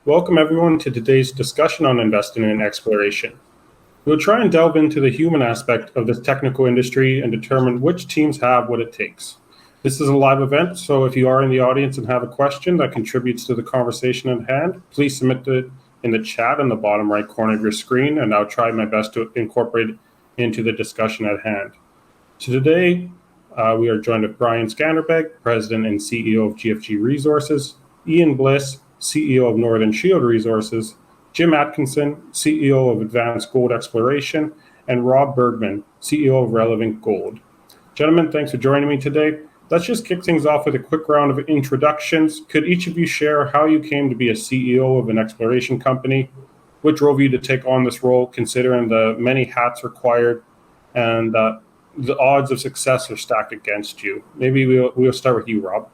Welcome everyone to today's discussion on investing in exploration. We'll try and delve into the human aspect of this technical industry and determine which teams have what it takes. This is a live event, so if you are in the audience and have a question that contributes to the conversation at hand, please submit it in the chat in the bottom right corner of your screen, and I'll try my best to incorporate it into the discussion at hand. So today, we are joined with Brian Skanderbeg, President and CEO of GFG Resources, Ian Bliss, CEO of Northern Shield Resources, Jim Atkinson, CEO of Advanced Gold Exploration, and Rob Bergman, CEO of Relevant Gold. Gentlemen, thanks for joining me today. Let's just kick things off with a quick round of introductions. Could each of you share how you came to be a CEO of an exploration company? What drove you to take on this role, considering the many hats required and the odds of success are stacked against you? Maybe we'll start with you, Rob.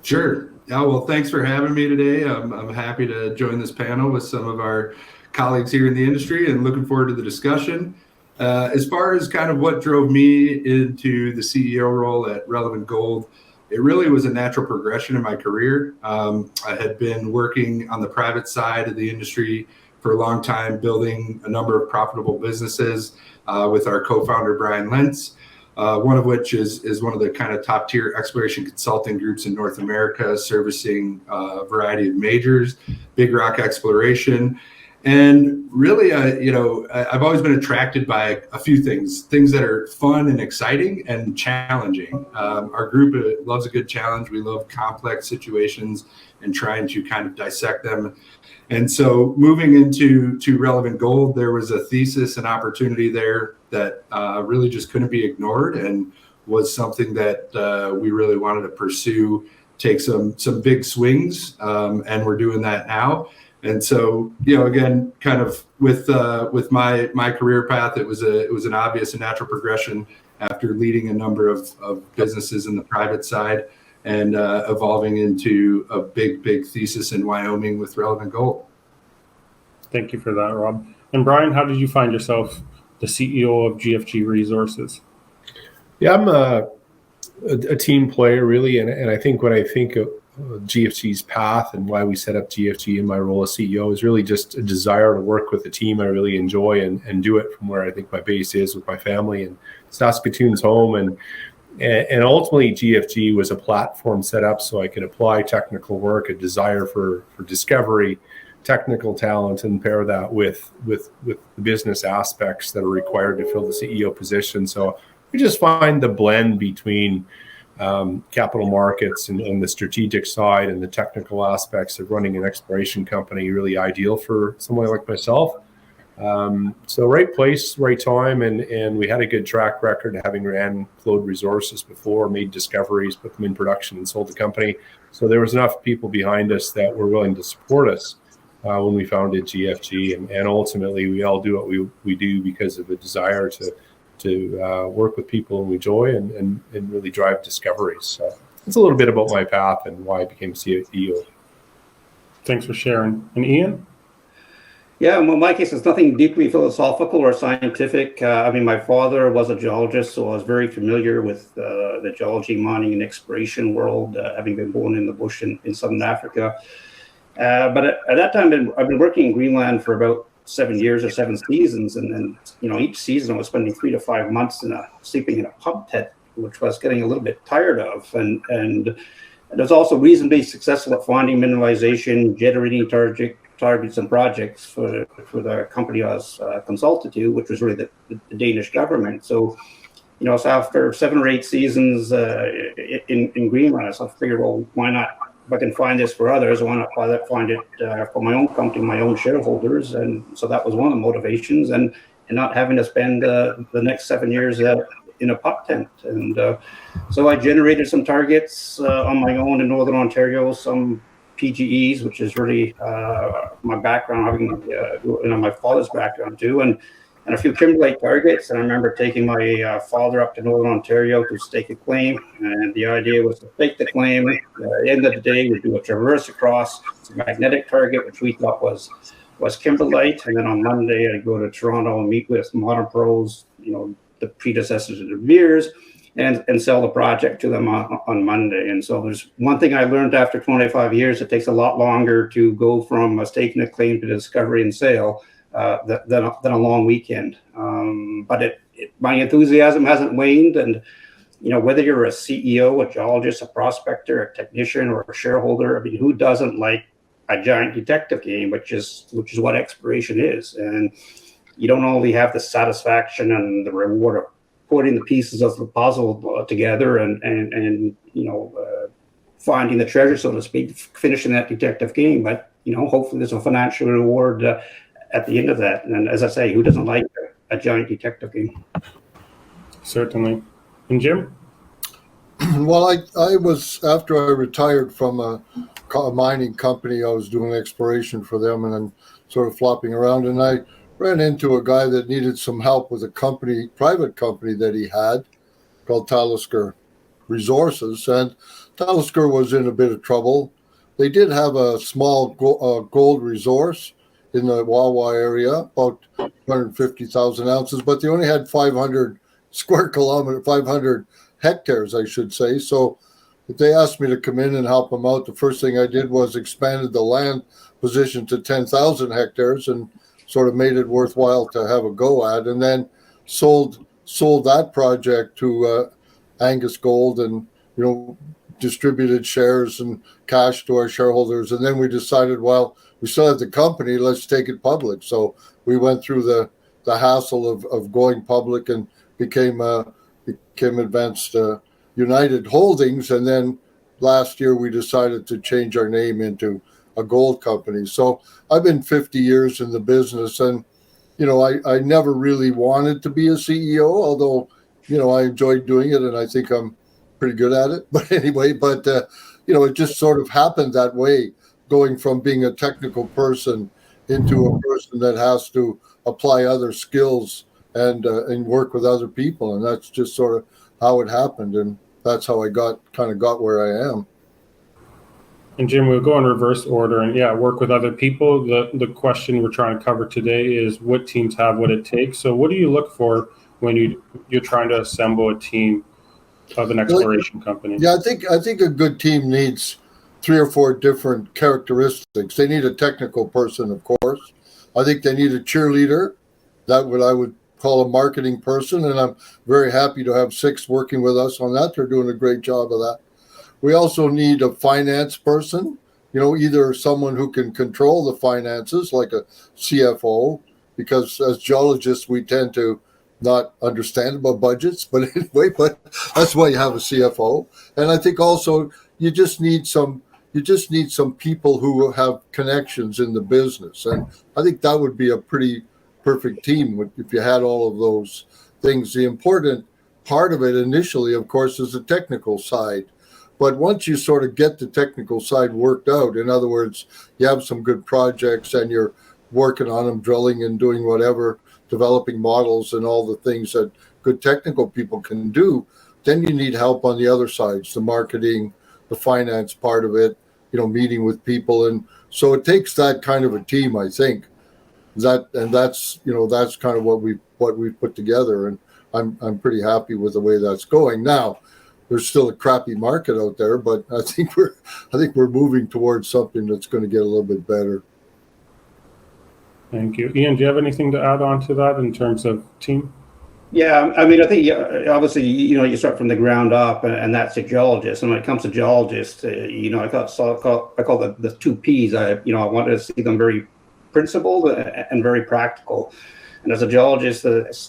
Sure. Yeah, well, thanks for having me today. I'm happy to join this panel with some of our colleagues here in the industry and looking forward to the discussion. As far as kind of what drove me into the CEO role at Relevant Gold, it really was a natural progression in my career. I had been working on the private side of the industry for a long time, building a number of profitable businesses with our co-founder, Brian Lentz. One of which is one of the kind of top tier exploration consulting groups in North America, servicing a variety of majors, big rock exploration. And really, I've always been attracted by a few things that are fun and exciting and challenging. Our group loves a good challenge. We love complex situations and trying to kind of dissect them. And so moving into Relevant Gold, there was a thesis and opportunity there that really just couldn't be ignored and was something that we really wanted to pursue, take some big swings, and we're doing that now. And so, again, kind of with my career path, it was an obvious and natural progression after leading a number of businesses in the private side and evolving into a big thesis in Wyoming with Relevant Gold. Thank you for that, Rob. And Brian, how did you find yourself the CEO of GFG Resources? Yeah, I'm a team player, really. And I think when I think of GFG's path and why we set up GFG in my role as CEO is really just a desire to work with a team I really enjoy and do it from where I think my base is with my family. And Saskatoon's home. And ultimately, GFG was a platform set up so I could apply technical work, a desire for discovery, technical talent, and pair that with the business aspects that are required to fill the CEO position. So we just find the blend between capital markets and the strategic side and the technical aspects of running an exploration company really ideal for someone like myself. So right place, right time, and we had a good track record having ran flowed resources before, made discoveries, put them in production, and sold the company. So there was enough people behind us that were willing to support us when we founded GFG, and ultimately we all do what we do because of a desire to work with people we enjoy and really drive discoveries. So it's a little bit about my path and why I became CEO. Thanks for sharing. And Ian? Yeah, well, in my case, it's nothing deeply philosophical or scientific. My father was a geologist, so I was very familiar with the geology, mining, and exploration world, having been born in the bush in Southern Africa. But at that time, I've been working in Greenland for about 7 years or 7 seasons, and each season I was spending 3 to 5 months sleeping in a pub tent, which I was getting a little bit tired of. And I was also reasonably successful at finding mineralization, generating targets and projects for the company I was consulted to, which was really the Danish government. So, so after 7 or 8 seasons in Greenland, I figured, well, why not? If I can find this for others, why not find it for my own company, my own shareholders? And so that was one of the motivations, and not having to spend the next 7 years in a pub tent. And so I generated some targets on my own in Northern Ontario, some PGEs, which is really my background, having my father's background too, and a few kimberlite targets. And I remember taking my father up to Northern Ontario to stake a claim, and the idea was to stake the claim. At the end of the day, we'd do a traverse across. It's a magnetic target, which we thought was kimberlite. And then on Monday, I'd go to Toronto and meet with Modern Pros, the predecessors of De Beers, and sell the project to them on Monday. And so there's one thing I learned after 25 years: it takes a lot longer to go from a staking a claim to discovery and sale than a long weekend. But my enthusiasm hasn't waned, and whether you're a CEO, a geologist, a prospector, a technician, or a shareholder, I mean, who doesn't like a giant detective game, which is what exploration is? And you don't only have the satisfaction and the reward of putting the pieces of the puzzle together and finding the treasure, so to speak, finishing that detective game, but hopefully there's a financial reward at the end of that. And as I say, who doesn't like a giant detective game? Certainly. And Jim? Well, I was, after I retired from a mining company, I was doing exploration for them and then sort of flopping around, and I ran into a guy that needed some help with a private company that he had called Talisker Resources, and Talisker was in a bit of trouble. They did have a small gold resource in the Wawa area, about 250,000 ounces, but they only had 500 hectares, I should say. So they asked me to come in and help them out. The first thing I did was expanded the land position to 10,000 hectares and sort of made it worthwhile to have a go at, and then sold that project to Angus Gold, and distributed shares and cash to our shareholders. And then we decided, well, we still have the company, let's take it public. So we went through the hassle of going public and became Advanced United Holdings, and then last year we decided to change our name into a gold company. So I've been 50 years in the business, and I never really wanted to be a CEO, although I enjoyed doing it and I think I'm pretty good at it. But anyway, it just sort of happened that way, going from being a technical person into a person that has to apply other skills and work with other people, and that's just sort of how it happened, and that's how I got where I am. And Jim, we'll go in reverse order, and work with other people. The question we're trying to cover today is what teams have what it takes. So what do you look for when you're trying to assemble a team of an exploration company? Yeah, I think a good team needs 3 or 4 different characteristics. They need a technical person, of course. I think they need a cheerleader, that what I would call a marketing person, and I'm very happy to have 6 working with us on that. They're doing a great job of that. We also need a finance person, either someone who can control the finances, like a CFO, because as geologists, we tend to not understand about budgets, but anyway, that's why you have a CFO. And I think also you just need some people who have connections in the business. And I think that would be a pretty perfect team if you had all of those things. The important part of it initially, of course, is the technical side. But once you sort of get the technical side worked out, in other words, you have some good projects and you're working on them, drilling and doing whatever, developing models and all the things that good technical people can do, then you need help on the other sides, the marketing, the finance part of it, meeting with people. And so it takes that kind of a team, I think. That's kind of what we've put together, and I'm pretty happy with the way that's going. Now, there's still a crappy market out there, but I think we're moving towards something that's going to get a little bit better. Thank you. Ian, do you have anything to add on to that in terms of team? Yeah, I mean, I think obviously, you start from the ground up, and that's a geologist. And when it comes to geologists, I call the 2 Ps. I wanted to see them very principled and very practical. And as a geologist,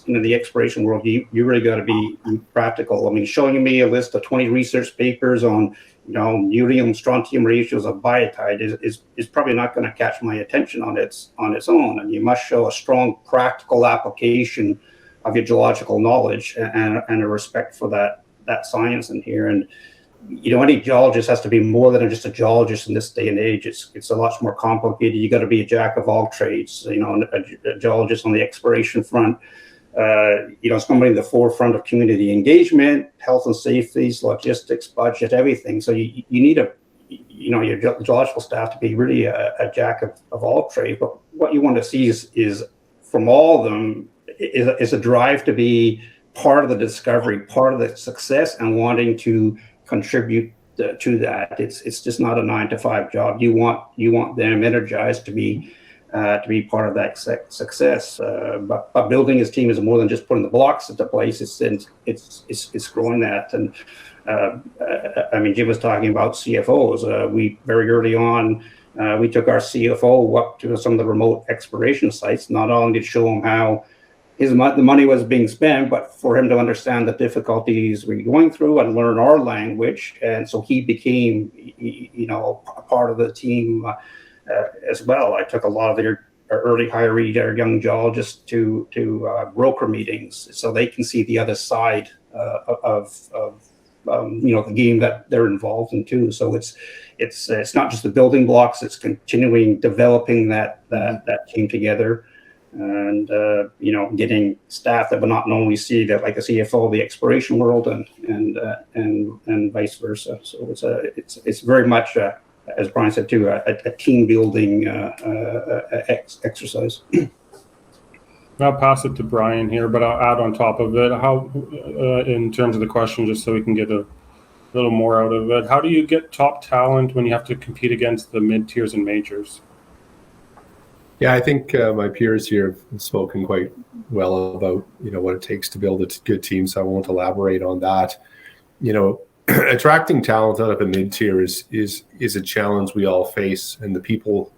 in the exploration world, you really got to be practical. I mean, showing me a list of 20 research papers on uranium strontium ratios of biotite is probably not going to catch my attention on its own. And you must show a strong practical application of your geological knowledge and a respect for that science in here. And any geologist has to be more than just a geologist in this day and age. It's a lot more complicated. You got to be a jack of all trades. A geologist on the exploration front. Somebody in the forefront of community engagement, health and safety, logistics, budget, everything. So you need your geological staff to be really a jack of all trades. But what you want to see is from all of them is a drive to be part of the discovery, part of the success, and wanting to contribute to that. It's just not a 9 to 5 job. You want them energized to be part of that success. But building his team is more than just putting the blocks into place. It's growing that. And I mean, Jim was talking about CFOs. We very early on, we took our CFO up to some of the remote exploration sites, not only to show him how the money was being spent, but for him to understand the difficulties we're going through and learn our language. And so he became, a part of the team as well. I took a lot of their early hiree, their young geologists to broker meetings so they can see the other side of the game that they're involved in too. So it's not just the building blocks; it's continuing developing that team together, and getting staff that will not only see that, like a CFO, the exploration world, and vice versa. So it's very much, as Brian said too, a team building exercise. I'll pass it to Brian here, but I'll add on top of it how, in terms of the question, just so we can get a little more out of it. How do you get top talent when you have to compete against the mid-tiers and majors? Yeah, I think my peers here have spoken quite well about what it takes to build a good team, so I won't elaborate on that. Attracting talent out of a mid-tier is a challenge we all face, and the people,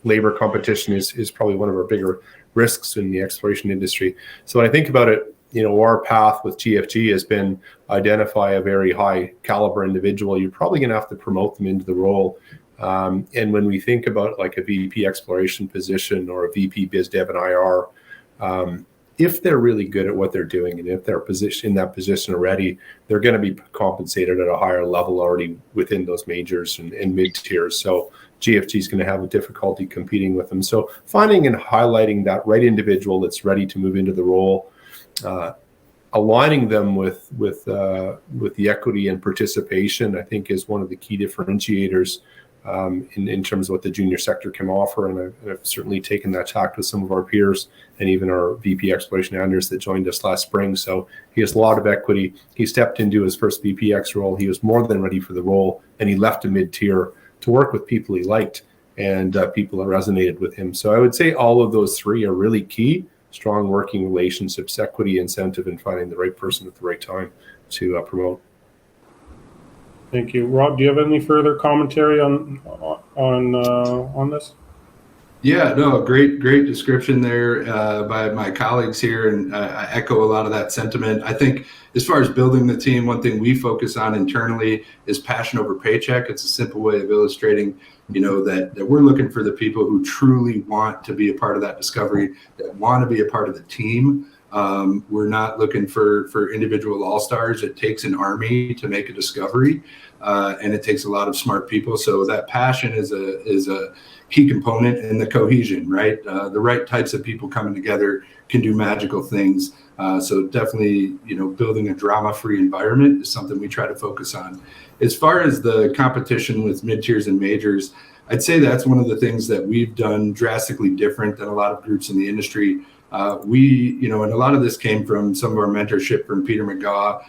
labor competition is probably one of our bigger risks in the exploration industry. So when I think about it, our path with GFG has been identify a very high caliber individual. You're probably going to have to promote them into the role. And when we think about like a VP exploration position or a VP biz dev and IR, if they're really good at what they're doing, and if they're in that position already, they're going to be compensated at a higher level already within those majors and mid tiers. So GFG is going to have a difficulty competing with them. So finding and highlighting that right individual that's ready to move into the role, aligning them with the equity and participation, I think, is one of the key differentiators in terms of what the junior sector can offer. And I've certainly taken that tact with some of our peers and even our VP exploration Anders that joined us last spring. So he has a lot of equity. He stepped into his first VPX role. He was more than ready for the role, and he left a mid-tier to work with people he liked and people that resonated with him. So I would say all of those three are really key: strong working relationships, equity, incentive, and finding the right person at the right time to promote. Thank you. Rob, do you have any further commentary on this? Yeah, no, great description there by my colleagues here, and I echo a lot of that sentiment. I think as far as building the team, one thing we focus on internally is passion over paycheck. It's a simple way of illustrating, that we're looking for the people who truly want to be a part of that discovery, that want to be a part of the team. We're not looking for individual all-stars. It takes an army to make a discovery, and it takes a lot of smart people. So that passion is a key component in the cohesion, right? The right types of people coming together can do magical things. So definitely, building a drama-free environment is something we try to focus on. As far as the competition with mid-tiers and majors, I'd say that's one of the things that we've done drastically different than a lot of groups in the industry. And a lot of this came from some of our mentorship from Peter McGaw,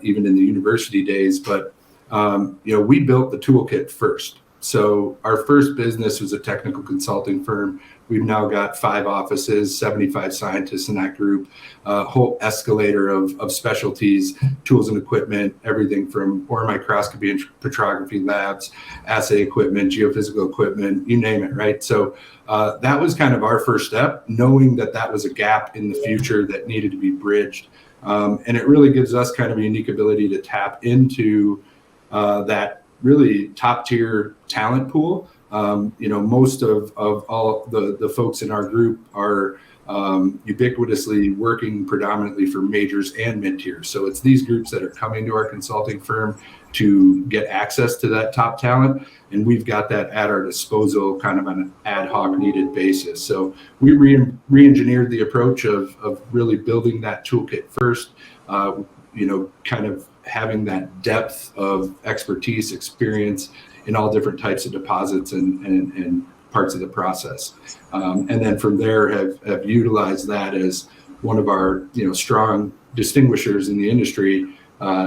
even in the university days. But, we built the toolkit first. So our first business was a technical consulting firm. We've now got 5 offices, 75 scientists in that group, a whole escalator of specialties, tools and equipment, everything from ore microscopy and petrography labs, assay equipment, geophysical equipment, you name it, right? So that was kind of our first step, knowing that was a gap in the future that needed to be bridged. And it really gives us kind of a unique ability to tap into that really top tier talent pool. Most of all the folks in our group are ubiquitously working predominantly for majors and mid-tiers. So it's these groups that are coming to our consulting firm to get access to that top talent. And we've got that at our disposal kind of on an ad hoc needed basis. So we re-engineered the approach of really building that toolkit first, kind of having that depth of expertise, experience in all different types of deposits and parts of the process. And then from there have utilized that as one of our strong distinguishers in the industry,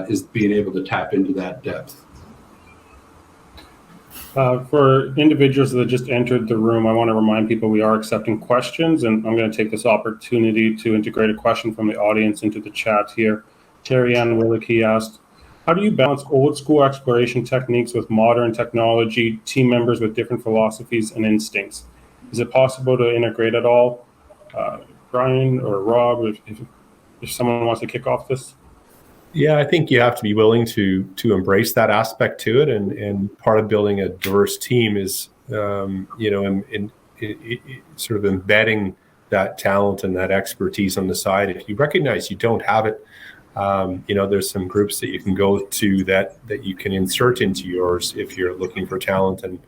is being able to tap into that depth. For individuals that just entered the room, I want to remind people we are accepting questions, and I'm going to take this opportunity to integrate a question from the audience into the chat here. Terry Ann Willicke asked, how do you balance old school exploration techniques with modern technology, team members with different philosophies and instincts? Is it possible to integrate it all? Brian or Rob, if someone wants to kick off this. Yeah, I think you have to be willing to embrace that aspect to it, and part of building a diverse team is in sort of embedding that talent and that expertise on the side. If you recognize you don't have it, there's some groups that you can go to that you can insert into yours if you're looking for talent. And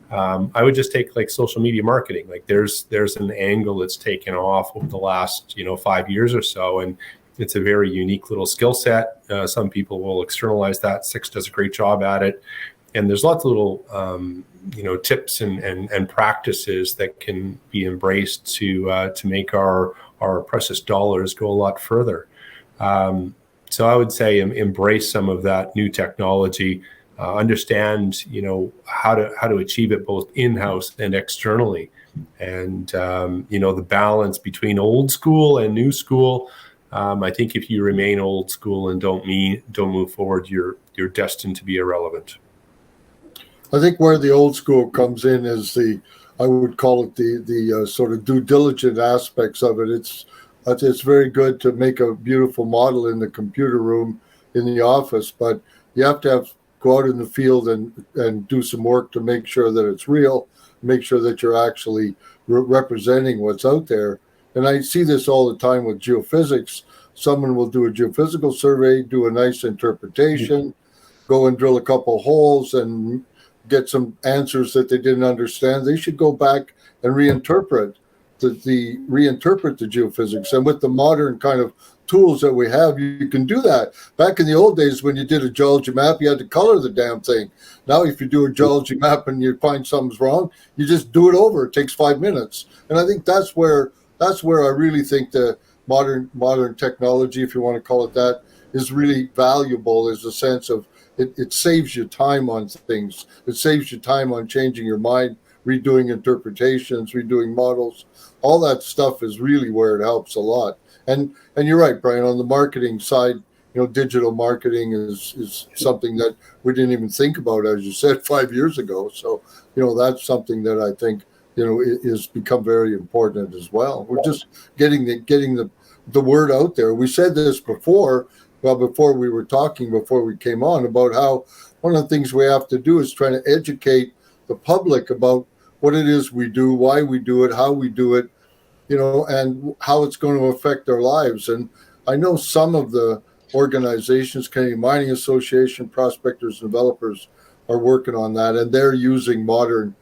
I would just take like social media marketing. Like there's an angle that's taken off over the last 5 years or so, and it's a very unique little skill set. Some people will externalize that. Six does a great job at it. And there's lots of little, tips and practices that can be embraced to make our precious dollars go a lot further. So I would say embrace some of that new technology, understand, how to achieve it both in-house and externally. And, the balance between old school and new school. I think if you remain old school and don't move forward, you're destined to be irrelevant. I think where the old school comes in is I would call it the sort of due diligent aspects of it. It's very good to make a beautiful model in the computer room in the office, but you have to go out in the field and do some work to make sure that it's real, make sure that you're actually representing what's out there. And I see this all the time with geophysics. Someone will do a geophysical survey, do a nice interpretation, go and drill a couple holes and get some answers that they didn't understand. They should go back and reinterpret the geophysics. And with the modern kind of tools that we have, you can do that. Back in the old days, when you did a geology map, you had to color the damn thing. Now, if you do a geology map and you find something's wrong, you just do it over. It takes 5 minutes. And I think that's where I really think the modern technology, if you want to call it that, is really valuable. Is the sense of it saves you time on things. It saves you time on changing your mind, redoing interpretations, redoing models. All that stuff is really where it helps a lot. And you're right, Brian, on the marketing side, digital marketing is something that we didn't even think about, as you said, 5 years ago. So, that's something that I think, is become very important as well. We're just getting the word out there. We said this before we came on, about how one of the things we have to do is trying to educate the public about what it is we do, why we do it, how we do it, and how it's going to affect their lives. And I know some of the organizations, Canadian Mining Association, prospectors, and developers, are working on that, and they're using modern,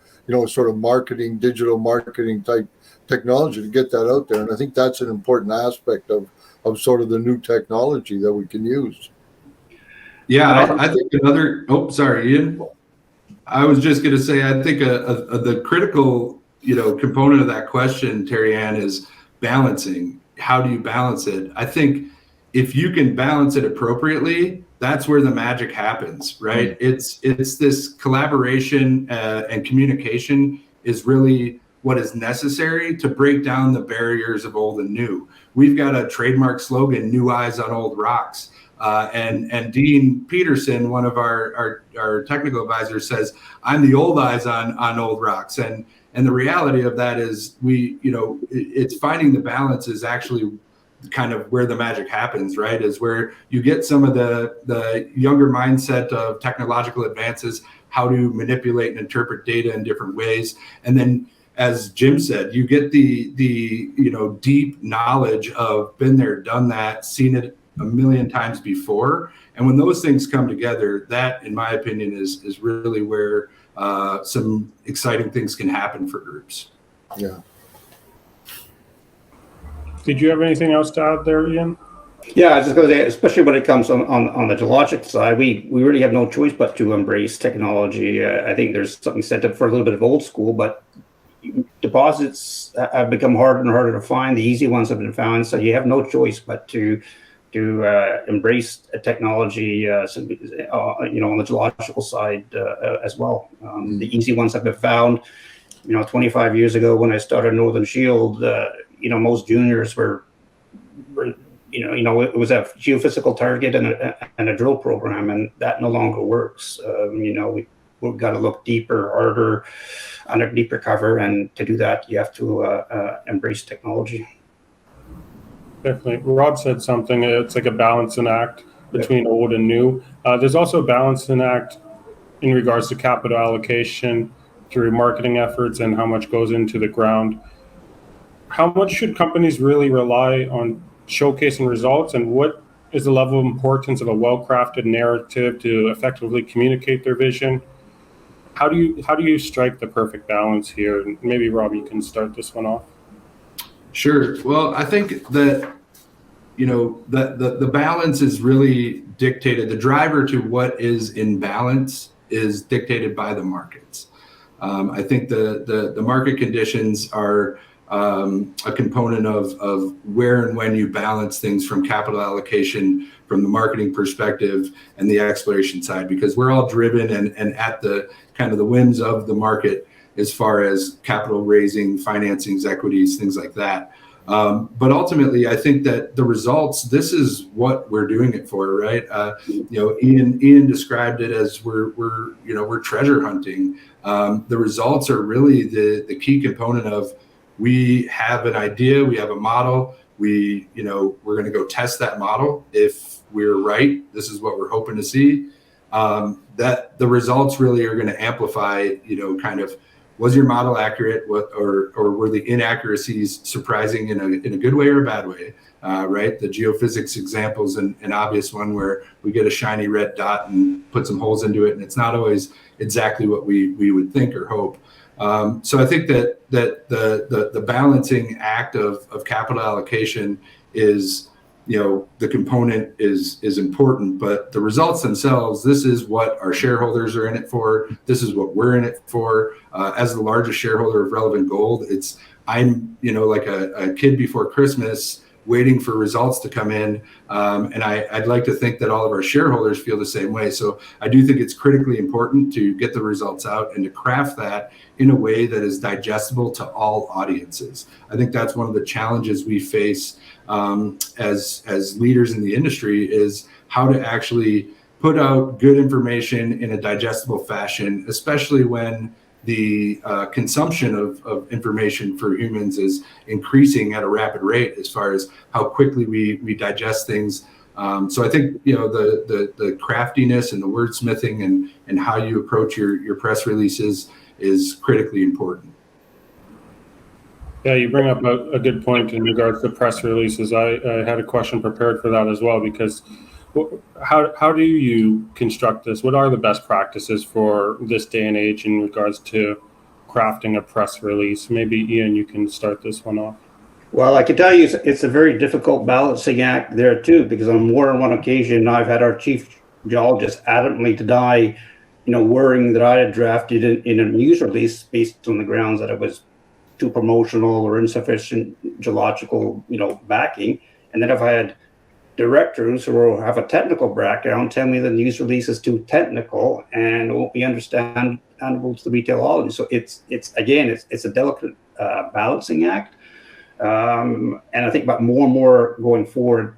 sort of marketing, digital marketing type technology to get that out there. And I think that's an important aspect of sort of the new technology that we can use. Yeah, I think another. Oh, sorry, Ian. I was just going to say, I think the critical, component of that question, Terry Ann, is balancing. How do you balance it? I think if you can balance it appropriately, that's where the magic happens, right? Mm-hmm. It's this collaboration and communication is really what is necessary to break down the barriers of old and new. We've got a trademark slogan, "New Eyes on Old Rocks." And Dean Peterson, one of our technical advisors, says, "I'm the old eyes on old rocks." And the reality of that is it's finding the balance is actually kind of where the magic happens, right? Is where you get some of the younger mindset of technological advances, how to manipulate and interpret data in different ways. And then, as Jim said, you get the deep knowledge of been there, done that, seen it a million times before. And when those things come together, that, in my opinion, is really where some exciting things can happen for groups. Yeah. Did you have anything else to add there, Ian? Yeah, I was just going to say, especially when it comes on the geologic side, we really have no choice but to embrace technology. I think there's something set up for a little bit of old school, but deposits have become harder and harder to find. The easy ones have been found, so you have no choice but to embrace technology, on the geological side as well. The easy ones have been found. 25 years ago when I started Northern Shield, most juniors were it was a geophysical target and a drill program, and that no longer works. We've got to look deeper, harder, under deeper cover, and to do that, you have to embrace technology. Definitely. Rob said something. It's like a balancing act between old and new. There's also a balancing act in regards to capital allocation through marketing efforts and how much goes into the ground. How much should companies really rely on showcasing results, and what is the level of importance of a well-crafted narrative to effectively communicate their vision? How do you strike the perfect balance here? Maybe Rob, you can start this one off. Sure. Well, I think that the balance is really dictated. The driver to what is in balance is dictated by the markets. I think the market conditions are a component of where and when you balance things from capital allocation, from the marketing perspective, and the exploration side, because we're all driven and at the kind of the whims of the market as far as capital raising, financings, equities, things like that. But ultimately, I think that the results, this is what we're doing it for, right? Ian described it as we're treasure hunting. The results are really the key component of, we have an idea, we have a model, we're going to go test that model. If we're right, this is what we're hoping to see. That the results really are going to amplify, kind of, was your model accurate, or were the inaccuracies surprising in a good way or a bad way? Right? The geophysics example is an obvious one where we get a shiny red dot and put some holes into it, and it's not always exactly what we would think or hope. So I think that the balancing act of capital allocation is, the component is important, but the results themselves, this is what our shareholders are in it for. This is what we're in it for. As the largest shareholder of Relevant Gold, I'm like a kid before Christmas, waiting for results to come in. And I'd like to think that all of our shareholders feel the same way. So I do think it's critically important to get the results out and to craft that in a way that is digestible to all audiences. I think that's one of the challenges we face as leaders in the industry, is how to actually put out good information in a digestible fashion, especially when the consumption of information for humans is increasing at a rapid rate as far as how quickly we digest things. So I think the craftiness and the wordsmithing and how you approach your press releases is critically important. Yeah, you bring up a good point in regards to press releases. I had a question prepared for that as well, because how do you construct this? What are the best practices for this day and age in regards to crafting a press release? Maybe Ian, you can start this one off. Well, I can tell you it's a very difficult balancing act there too, because on more than one occasion I've had our chief geologist adamantly deny, worrying that I had drafted in a news release based on the grounds that it was too promotional or insufficient geological, backing. And then if I had directors who have a technical background tell me the news release is too technical and won't be understandable to the retail audience. So it's a delicate balancing act. And I think about more and more going forward,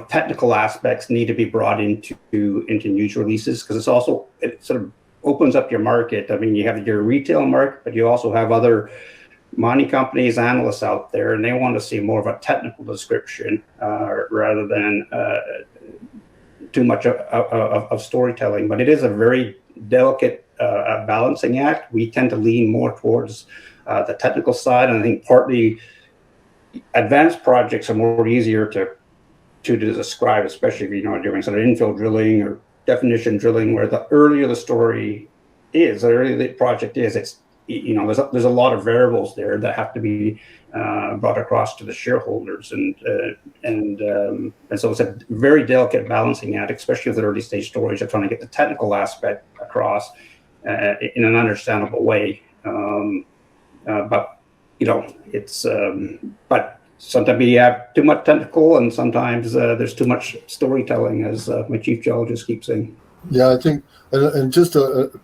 technical aspects need to be brought into news releases, because it sort of opens up your market. I mean, you have your retail market, but you also have other mining companies, analysts out there, and they want to see more of a technical description rather than too much of storytelling. But it is a very delicate balancing act. We tend to lean more towards the technical side, and I think partly advanced projects are more easier to describe, especially if you're doing sort of infill drilling or definition drilling, where the earlier the story is, the earlier the project is, there's a lot of variables there that have to be brought across to the shareholders, and so it's a very delicate balancing act, especially with the early stage stories. You're trying to get the technical aspect across, in an understandable way. But it's but sometimes you have too much technical, and sometimes there's too much storytelling, as my chief geologist keeps saying. Yeah, I think, and just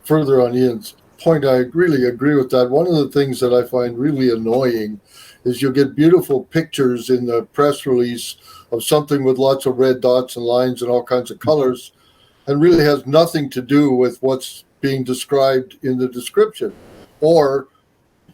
further on Ian's point, I really agree with that. One of the things that I find really annoying is you'll get beautiful pictures in the press release of something with lots of red dots and lines and all kinds of colors, and really has nothing to do with what's being described in the description. Or,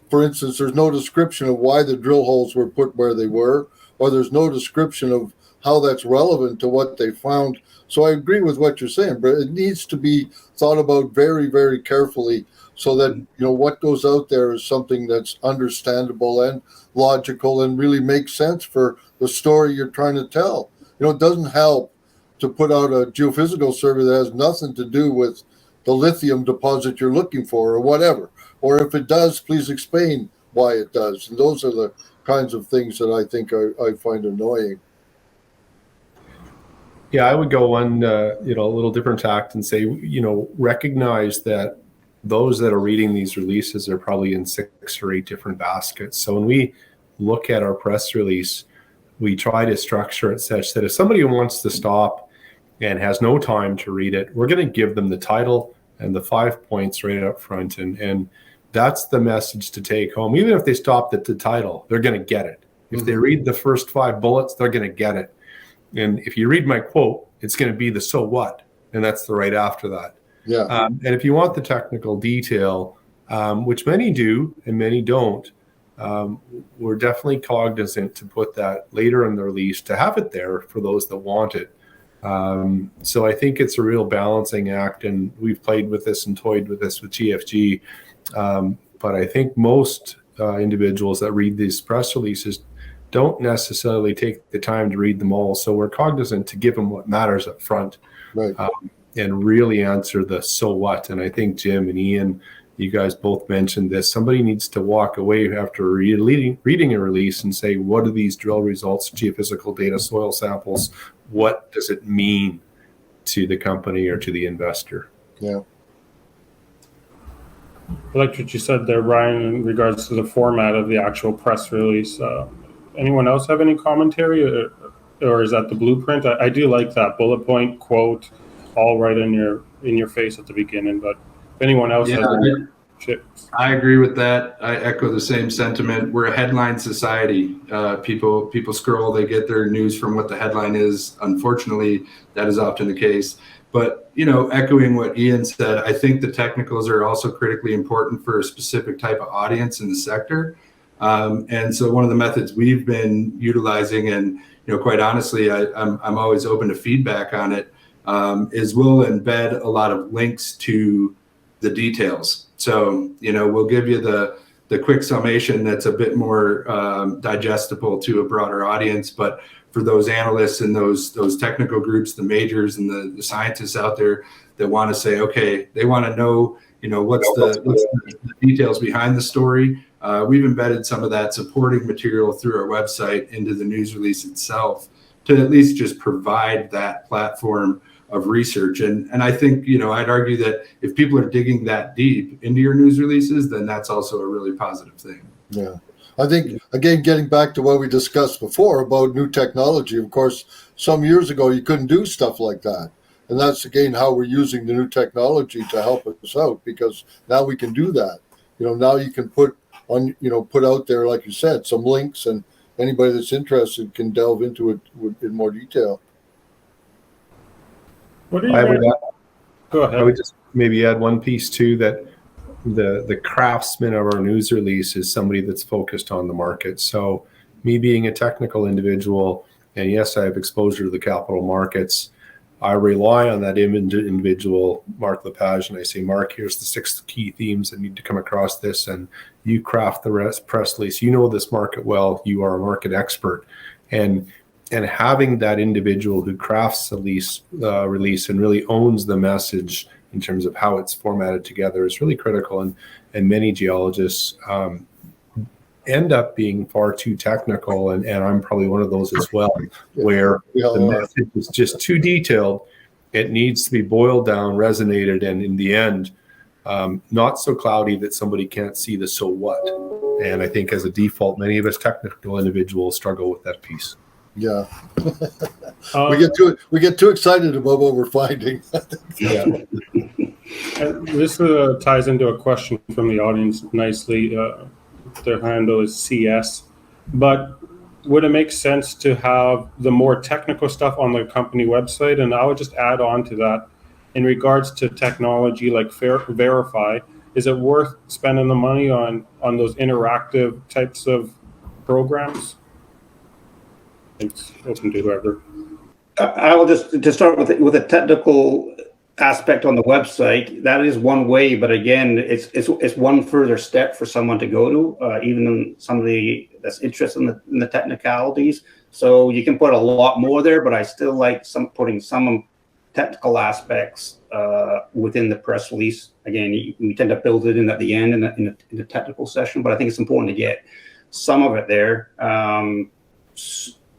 for instance, there's no description of why the drill holes were put where they were, or there's no description of how that's relevant to what they found. So I agree with what you're saying, but it needs to be thought about very, very carefully so that, what goes out there is something that's understandable and logical and really makes sense for the story you're trying to tell. It doesn't help to put out a geophysical survey that has nothing to do with the lithium deposit you're looking for or whatever. Or if it does, please explain why it does. And those are the kinds of things that I think I find annoying. Yeah, I would go one, a little different tact and say, recognize that those that are reading these releases are probably in 6 or 8 different baskets. So when we look at our press release, we try to structure it such that if somebody wants to stop and has no time to read it, we're going to give them the title and the 5 points right up front. And that's the message to take home. Even if they stopped at the title, they're going to get it. If they read the first 5 bullets, they're going to get it. And if you read my quote, it's going to be the so what, and that's the right after that. Yeah. And if you want the technical detail, which many do and many don't, we're definitely cognizant to put that later in the release to have it there for those that want it. So I think it's a real balancing act, and we've played with this and toyed with this with GFG. But I think most individuals that read these press releases don't necessarily take the time to read them all. So we're cognizant to give them what matters up front, Right. And really answer the so what. And I think Jim and Ian, you guys both mentioned this. Somebody needs to walk away after reading a release and say, what are these drill results, geophysical data, soil samples? What does it mean to the company or to the investor? Yeah. I liked what you said there, Ryan, in regards to the format of the actual press release. Anyone else have any commentary, or is that the blueprint? I do like that bullet point quote, all right in your face at the beginning. But if anyone else has any tips, I agree with that. I echo the same sentiment. We're a headline society. People scroll, they get their news from what the headline is. Unfortunately, that is often the case. But, echoing what Ian said, I think the technicals are also critically important for a specific type of audience in the sector. And so one of the methods we've been utilizing, and, quite honestly, I'm always open to feedback on it, is we'll embed a lot of links to the details. So, we'll give you the quick summation that's a bit more digestible to a broader audience. But for those analysts and those technical groups, the majors and the scientists out there that want to say, okay, they want to know, what's the details behind the story. We've embedded some of that supporting material through our website into the news release itself to at least just provide that platform of research. And I think, I'd argue that if people are digging that deep into your news releases, then that's also a really positive thing. Yeah. I think, again, getting back to what we discussed before about new technology, of course, some years ago, you couldn't do stuff like that. And that's, again, how we're using the new technology to help us out, because now we can do that. Now you can put out there, like you said, some links, and anybody that's interested can delve into it in more detail. what are go ahead. I would just maybe add one piece too, that the craftsman of our news release is somebody that's focused on the market. So me being a technical individual, and yes, I have exposure to the capital markets, I rely on that individual, Mark Lepage, and I say, Mark, here's the 6 key themes that need to come across this, and you craft the rest press release. You know this market well. You are a market expert. And having that individual who crafts the release and really owns the message in terms of how it's formatted together is really critical. And many geologists end up being far too technical, and I'm probably one of those as well, where the message is just too detailed. It needs to be boiled down, resonated, and in the end, not so cloudy that somebody can't see the so what. And I think as a default, many of us technical individuals struggle with that piece. Yeah. Um, we get too excited about what we're finding. Yeah. This ties into a question from the audience nicely. Their handle is CS. But would it make sense to have the more technical stuff on the company website? And I would just add on to that, in regards to technology like Verify, is it worth spending the money on those interactive types of programs? It's open to whoever. I will just to start with a technical aspect on the website. That is one way, but again, it's one further step for someone to go to, even somebody that's interested in the technicalities. So you can put a lot more there, but I still like putting some technical aspects within the press release. Again, we tend to build it in at the end in the technical session, but I think it's important to get some of it there.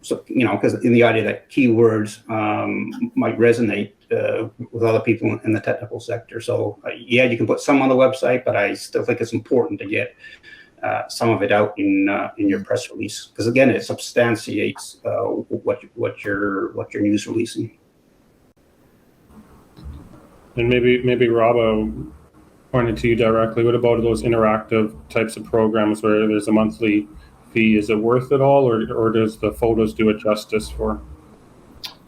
So, because in the idea that keywords might resonate with other people in the technical sector. So yeah, you can put some on the website, but I still think it's important to get some of it out in your press release, because again, it substantiates what you're news releasing. And maybe Rob, pointed to you directly. What about those interactive types of programs where there's a monthly fee? Is it worth it all, or does the photos do it justice for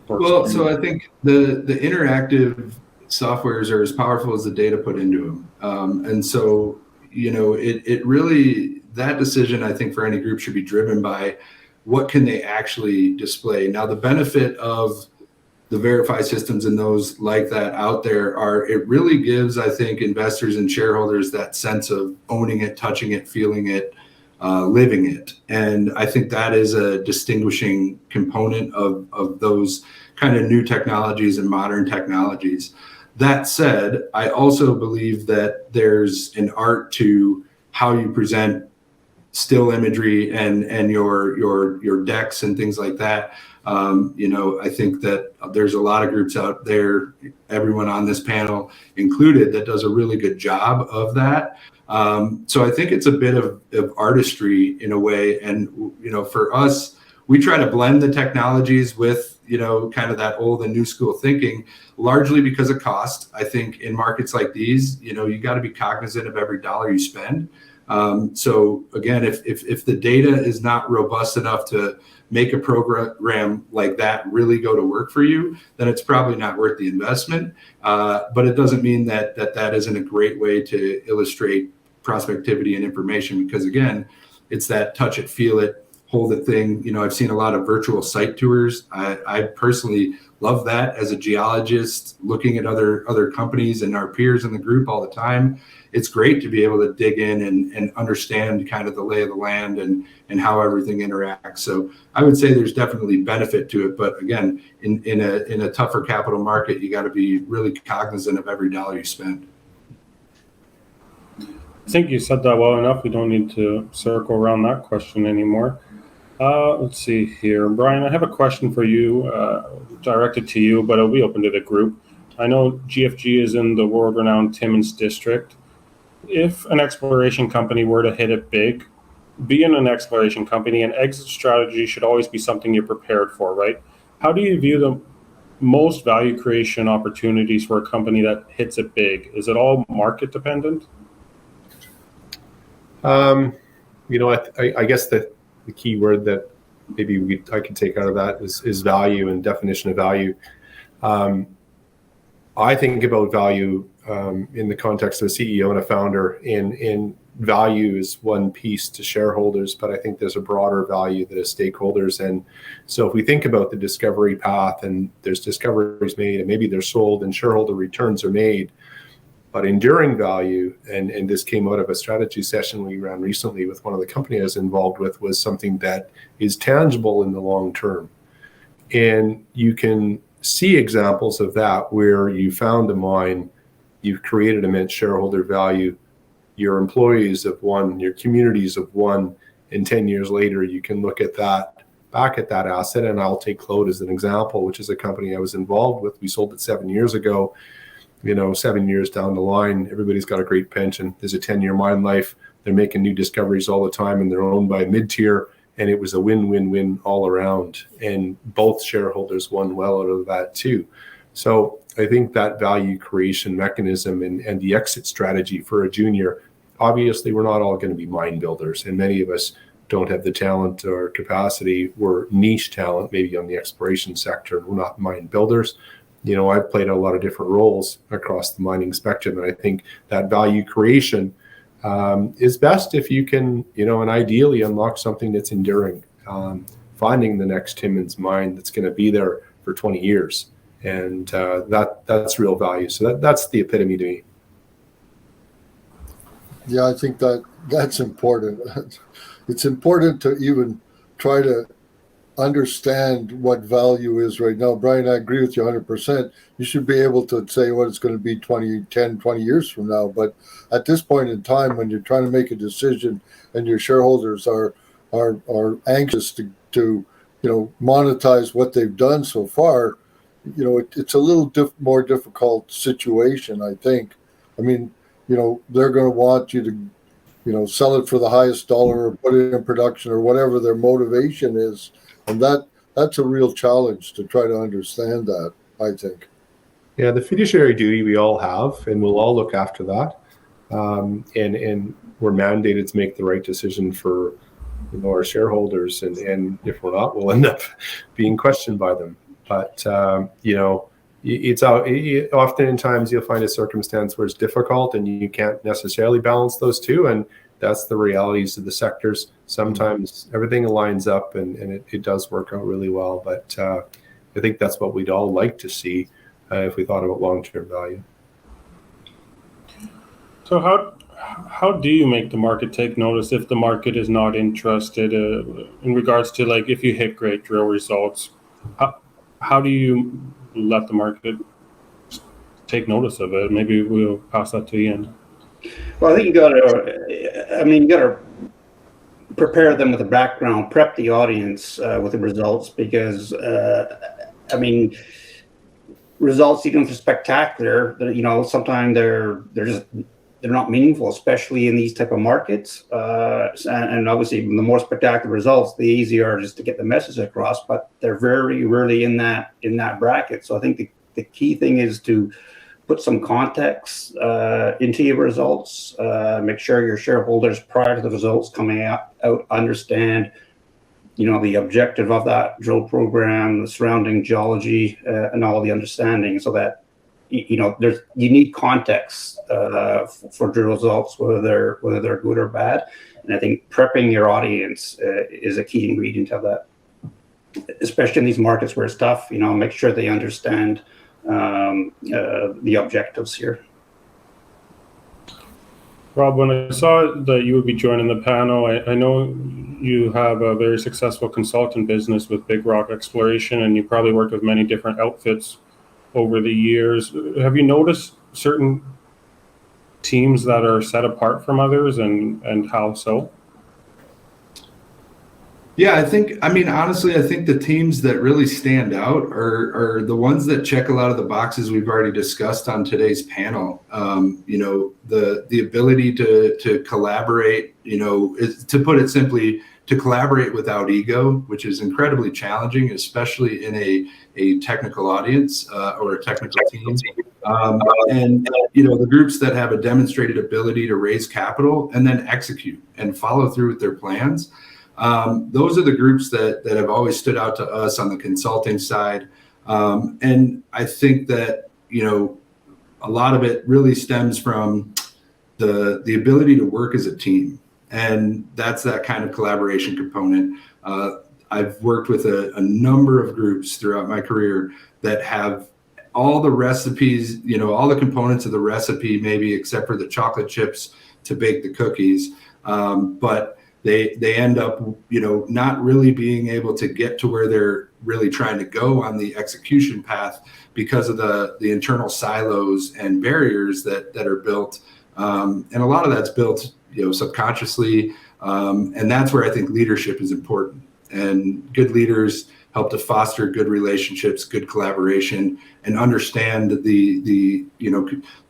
Well, so I think the interactive softwares are as powerful as the data put into them. And so, it really, that decision, I think, for any group should be driven by what can they actually display. Now, the benefit of the Verify systems and those like that out there are, it really gives, I think, investors and shareholders that sense of owning it, touching it, feeling it, living it. And I think that is a distinguishing component of those kind of new technologies and modern technologies. That said, I also believe that there's an art to how you present still imagery and your decks and things like that. I think that there's a lot of groups out there, everyone on this panel included, that does a really good job of that. So I think it's a bit of artistry in a way. And, for us, we try to blend the technologies with, kind of that old and new school thinking, largely because of cost. I think in markets like these, you got to be cognizant of every dollar you spend. So again, if the data is not robust enough to make a program like that really go to work for you, then it's probably not worth the investment. But it doesn't mean that isn't a great way to illustrate prospectivity and information, because again, it's that touch it, feel it, hold it thing. I've seen a lot of virtual site tours. I personally love that as a geologist, looking at other companies and our peers in the group all the time. It's great to be able to dig in and understand kind of the lay of the land and how everything interacts. So I would say there's definitely benefit to it. But again, in a tougher capital market, you got to be really cognizant of every dollar you spend. I think you said that well enough. We don't need to circle around that question anymore. Let's see here. Brian, I have a question for you, directed to you, but it'll be open to the group. I know GFG is in the world-renowned Timmins district. If an exploration company were to hit it big, being an exploration company, an exit strategy should always be something you're prepared for, right? How do you view the most value creation opportunities for a company that hits it big? Is it all market dependent? I guess the key word that maybe I can take out of that is value and definition of value. I think about value in the context of a CEO and a founder, and value is one piece to shareholders, but I think there's a broader value that is stakeholders. And so if we think about the discovery path, and there's discoveries made and maybe they're sold and shareholder returns are made, but enduring value, and this came out of a strategy session we ran recently with one of the companies I was involved with, was something that is tangible in the long term. And you can see examples of that where you found a mine, you've created immense shareholder value, your employees have won, your communities have won, and 10 years later you can look at that, back at that asset. And I'll take Claude as an example, which is a company I was involved with. We sold it 7 years ago. 7 years down the line, everybody's got a great pension. There's a 10-year mine life. They're making new discoveries all the time, and they're owned by mid-tier. And it was a win-win-win all around. And both shareholders won well out of that too. So I think that value creation mechanism and the exit strategy for a junior, obviously we're not all going to be mine builders. And many of us don't have the talent or capacity. We're niche talent, maybe on the exploration sector. We're not mine builders. I've played a lot of different roles across the mining spectrum. And I think that value creation is best if you can, and ideally unlock something that's enduring, finding the next Timmins mine that's going to be there for 20 years. And that's real value. So that's the epitome to me. Yeah, I think that's important. It's important to even try to understand what value is right now. Brian, I agree with you 100%. You should be able to say what it's going to be 20 years from now. But at this point in time, when you're trying to make a decision and your shareholders are anxious to monetize what they've done so far, it's a little more difficult situation, I think. I mean, they're going to want you to, sell it for the highest dollar or put it in production or whatever their motivation is. And that's a real challenge to try to understand that, I think. Yeah, the fiduciary duty we all have, and we'll all look after that. And we're mandated to make the right decision for our shareholders. And if we're not, we'll end up being questioned by them. But, it's oftentimes you'll find a circumstance where it's difficult and you can't necessarily balance those two. And that's the realities of the sectors. Sometimes everything aligns up and it does work out really well. But I think that's what we'd all like to see if we thought about long-term value. So how do you make the market take notice if the market is not interested in regards to, like, if you hit great drill results? How do you let the market take notice of it? Maybe we'll pass that to Ian. Well, I think you got to prepare them with a background, prep the audience with the results, because results, even if they're spectacular, sometimes they're not meaningful, especially in these type of markets. And obviously, the more spectacular results, the easier just to get the message across. But they're very rarely in that bracket. So I think the key thing is to put some context into your results. Make sure your shareholders, prior to the results coming out understand, the objective of that drill program, the surrounding geology, and all the understanding, so that you need context for drill results, whether they're good or bad. And I think prepping your audience is a key ingredient of that, especially in these markets where it's tough. Make sure they understand the objectives here. Rob, when I saw that you would be joining the panel, I know you have a very successful consultant business with Big Rock Exploration, and you probably worked with many different outfits over the years. Have you noticed certain teams that are set apart from others, and how so? Yeah, honestly, I think the teams that really stand out are the ones that check a lot of the boxes we've already discussed on today's panel. The ability to collaborate, to put it simply, to collaborate without ego, which is incredibly challenging, especially in a technical audience or a technical team. And the groups that have a demonstrated ability to raise capital and then execute and follow through with their plans. Those are the groups that have always stood out to us on the consulting side. And I think that, a lot of it really stems from the ability to work as a team. And that's that kind of collaboration component. I've worked with a number of groups throughout my career that have all the recipes, all the components of the recipe, maybe except for the chocolate chips to bake the cookies. But they end up, not really being able to get to where they're really trying to go on the execution path because of the internal silos and barriers that are built. And a lot of that's built, subconsciously. And that's where I think leadership is important. And good leaders help to foster good relationships, good collaboration, and understand the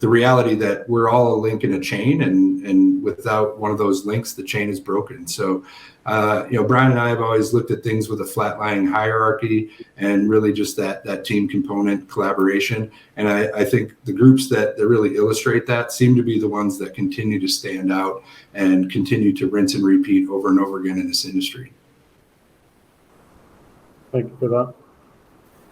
reality that we're all a link in a chain, and without one of those links, the chain is broken. So, Brian and I have always looked at things with a flat-lying hierarchy and really just that team component collaboration. And I think the groups that really illustrate that seem to be the ones that continue to stand out and continue to rinse and repeat over and over again in this industry. Thank you for that.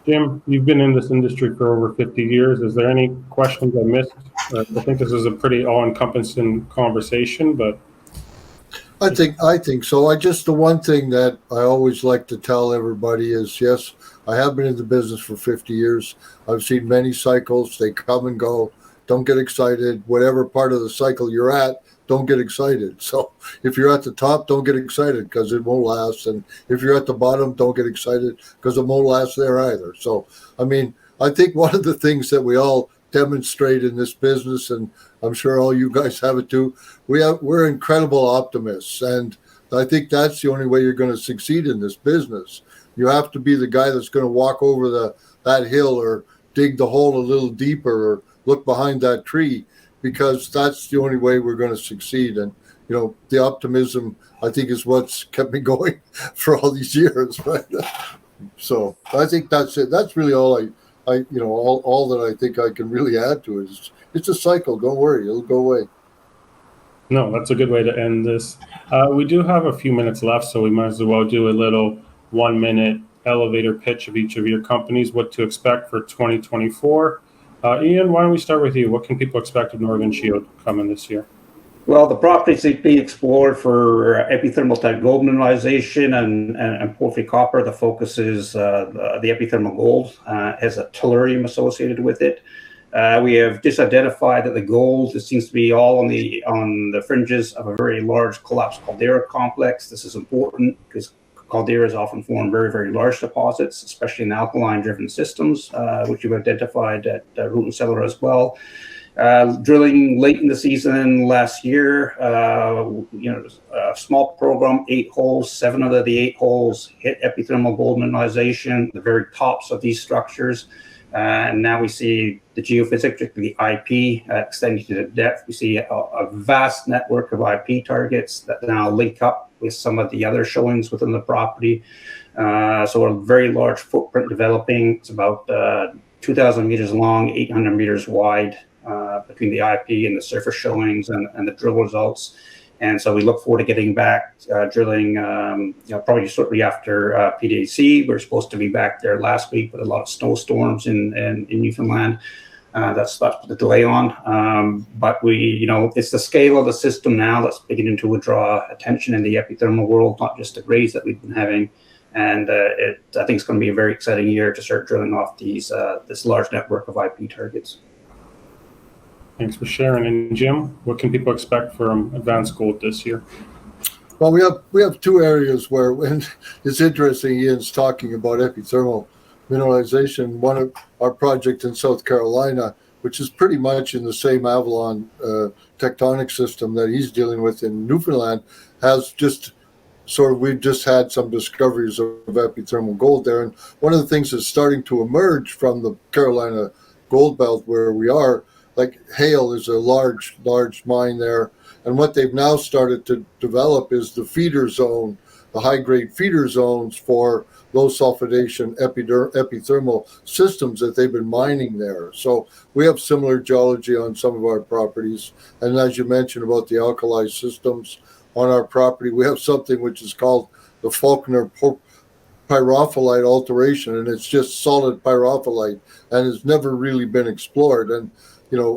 Jim, you've been in this industry for over 50 years. Is there any questions I missed? I think this is a pretty all-encompassing conversation, but I think so. The one thing that I always like to tell everybody is, yes, I have been in the business for 50 years. I've seen many cycles. They come and go. Don't get excited. Whatever part of the cycle you're at, don't get excited. So if you're at the top, don't get excited because it won't last. And if you're at the bottom, don't get excited because it won't last there either. So, I think one of the things that we all demonstrate in this business, and I'm sure all you guys have it too, we're incredible optimists. And I think that's the only way you're going to succeed in this business. You have to be the guy that's going to walk over that hill or dig the hole a little deeper or look behind that tree, because that's the only way we're going to succeed. And, the optimism, I think, is what's kept me going for all these years. Right? So I think that's it. That's really all all that I think I can really add to it is it's a cycle. Don't worry. It'll go away. no, that's a good way to end this. We do have a few minutes left, so we might as well do a little 1-minute elevator pitch of each of your companies, what to expect for 2024. Ian, why don't we start with you? What can people expect of Northern Shield coming this year? Well, the properties that being explored for epithermal type gold mineralization and porphyry copper, the focus is the epithermal gold has a tellurium associated with it. We have just identified that the gold seems to be all on the fringes of a very large collapsed caldera complex. This is important because calderas often form very, very large deposits, especially in alkaline-driven systems, which you've identified at Root and Cellar as well. Drilling late in the season last year, a small program, 8 holes, 7 out of the 8 holes hit epithermal gold mineralization, the very tops of these structures. And now we see the geophysics, particularly the IP, extending to the depth. We see a vast network of IP targets that now link up with some of the other showings within the property. So a very large footprint developing. It's about 2,000 meters long, 800 meters wide, between the IP and the surface showings and the drill results. And so we look forward to getting back drilling, probably shortly after PDAC. We're supposed to be back there last week with a lot of snowstorms in Newfoundland. That's put the delay on. But it's the scale of the system now that's beginning to draw attention in the epithermal world, not just the grades that we've been having. And I think it's going to be a very exciting year to start drilling off this large network of IP targets. Thanks for sharing. And Jim, what can people expect from Advanced Gold this year? Well, we have 2 areas where, when it's interesting, Ian's talking about epithermal mineralization. One of our project in South Carolina, which is pretty much in the same Avalon tectonic system that he's dealing with in Newfoundland, has just we've just had some discoveries of epithermal gold there. And one of the things that's starting to emerge from the Carolina gold belt where we are, like Hale is a large mine there. And what they've now started to develop is the feeder zone, the high-grade feeder zones for low sulfidation epithermal systems that they've been mining there. So we have similar geology on some of our properties. And as you mentioned about the alkali systems on our property, we have something which is called the Faulkner pyrophyllite alteration, and it's just solid pyrophyllite and has never really been explored. And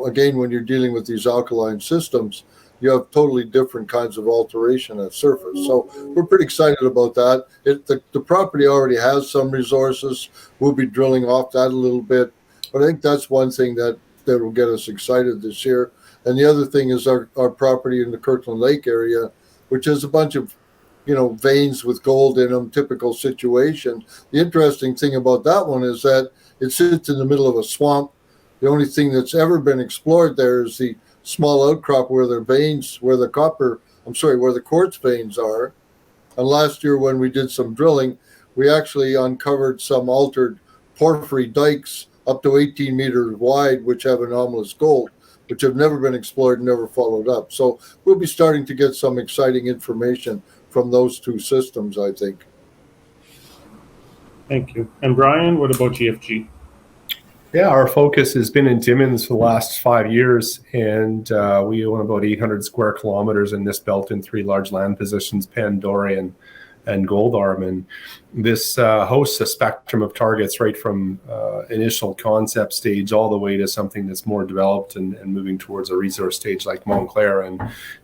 again, when you're dealing with these alkaline systems, you have totally different kinds of alteration at surface. So we're pretty excited about that. The property already has some resources. We'll be drilling off that a little bit. But I think that's one thing that will get us excited this year. And the other thing is our property in the Kirkland Lake area, which is a bunch of veins with gold in them, typical situation. The interesting thing about that one is that it sits in the middle of a swamp. The only thing that's ever been explored there is the small outcrop where the quartz veins are. And last year when we did some drilling, we actually uncovered some altered porphyry dikes up to 18 meters wide, which have anomalous gold, which have never been explored and never followed up. So we'll be starting to get some exciting information from those two systems, I think. Thank you. And Brian, what about GFG? Yeah, our focus has been in Timmins for the last 5 years, and we own about 800 square kilometers in this belt in 3 large land positions, Pandora and Gold Arm. And this hosts a spectrum of targets right from initial concept stage all the way to something that's more developed and moving towards a resource stage like Montclair. In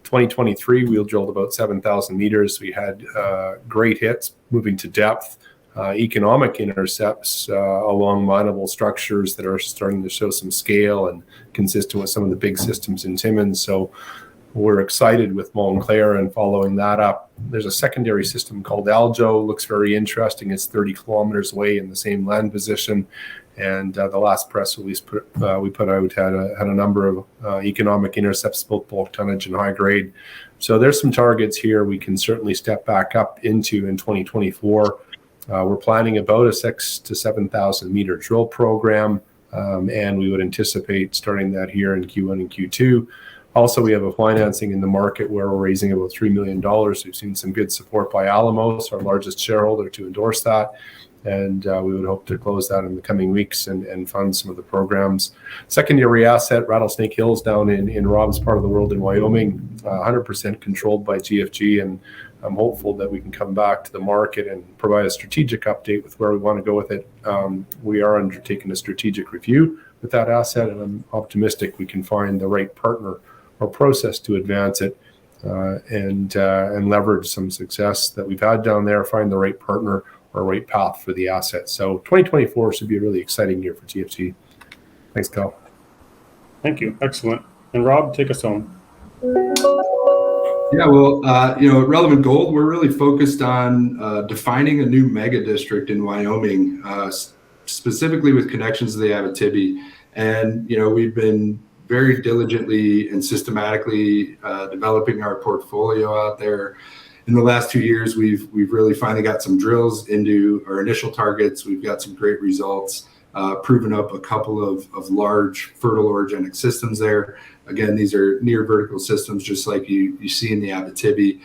2023, we drilled about 7,000 meters. We had great hits moving to depth. Economic intercepts along mineable structures that are starting to show some scale and consistent with some of the big systems in Timmins. So we're excited with Montclair and following that up. There's a secondary system called Aljo. Looks very interesting. It's 30 kilometers away in the same land position. And the last press release we put out had a number of economic intercepts, both bulk tonnage and high grade. So there's some targets here we can certainly step back up into in 2024. We're planning about a 6,000 to 7,000 meter drill program, and we would anticipate starting that here in Q1 and Q2. Also, we have a financing in the market where we're raising about $3 million. We've seen some good support by Alamos, our largest shareholder, to endorse that. And we would hope to close that in the coming weeks and fund some of the programs. Secondary asset, Rattlesnake Hills down in Rob's part of the world in Wyoming, 100% controlled by GFG. And I'm hopeful that we can come back to the market and provide a strategic update with where we want to go with it. We are undertaking a strategic review with that asset, and I'm optimistic we can find the right partner or process to advance it and leverage some success that we've had down there, find the right partner or right path for the asset. So 2024 should be a really exciting year for GFG. Thanks, Kyle. Thank you. Excellent. And Rob, take us home. Yeah, well, at Relevant Gold, we're really focused on defining a new mega district in Wyoming, specifically with connections to the Abitibi. And, we've been very diligently and systematically developing our portfolio out there. In the last 2 years, we've really finally got some drills into our initial targets. We've got some great results, proven up a couple of large fertile orogenic systems there. Again, these are near vertical systems, just like you see in the Abitibi.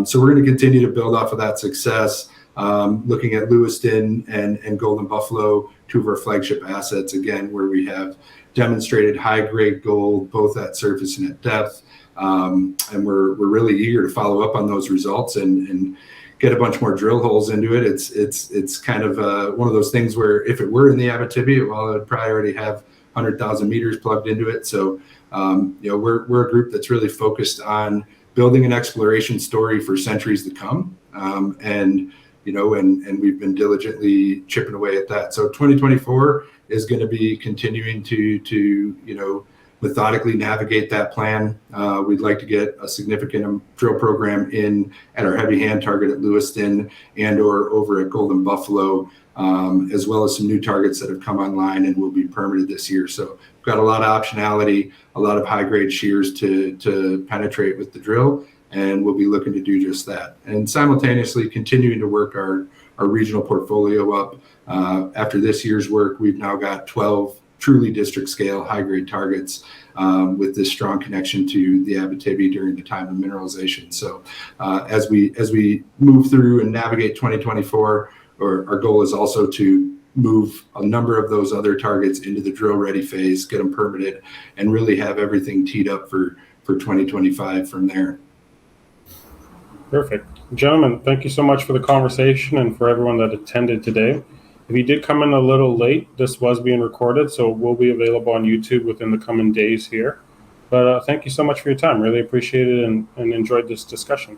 So we're going to continue to build off of that success, looking at Lewiston and Golden Buffalo, 2 of our flagship assets, again, where we have demonstrated high-grade gold, both at surface and at depth. And we're really eager to follow up on those results and get a bunch more drill holes into it. It's kind of one of those things where if it were in the Abitibi, well, it would probably already have 100,000 meters plugged into it. So, we're a group that's really focused on building an exploration story for centuries to come. And we've been diligently chipping away at that. So 2024 is going to be continuing to methodically navigate that plan. We'd like to get a significant drill program in at our heavy hand target at Lewiston and/or over at Golden Buffalo, as well as some new targets that have come online and will be permitted this year. So we've got a lot of optionality, a lot of high-grade shears to penetrate with the drill, and we'll be looking to do just that. And simultaneously continuing to work our regional portfolio up. After this year's work, we've now got 12 truly district scale high-grade targets with this strong connection to the Abitibi during the time of mineralization. So as we move through and navigate 2024, our goal is also to move a number of those other targets into the drill ready phase, get them permitted, and really have everything teed up for 2025 from there. Perfect. Gentlemen, thank you so much for the conversation and for everyone that attended today. If you did come in a little late, this was being recorded, so it will be available on YouTube within the coming days here. But thank you so much for your time. Really appreciate it and enjoyed this discussion.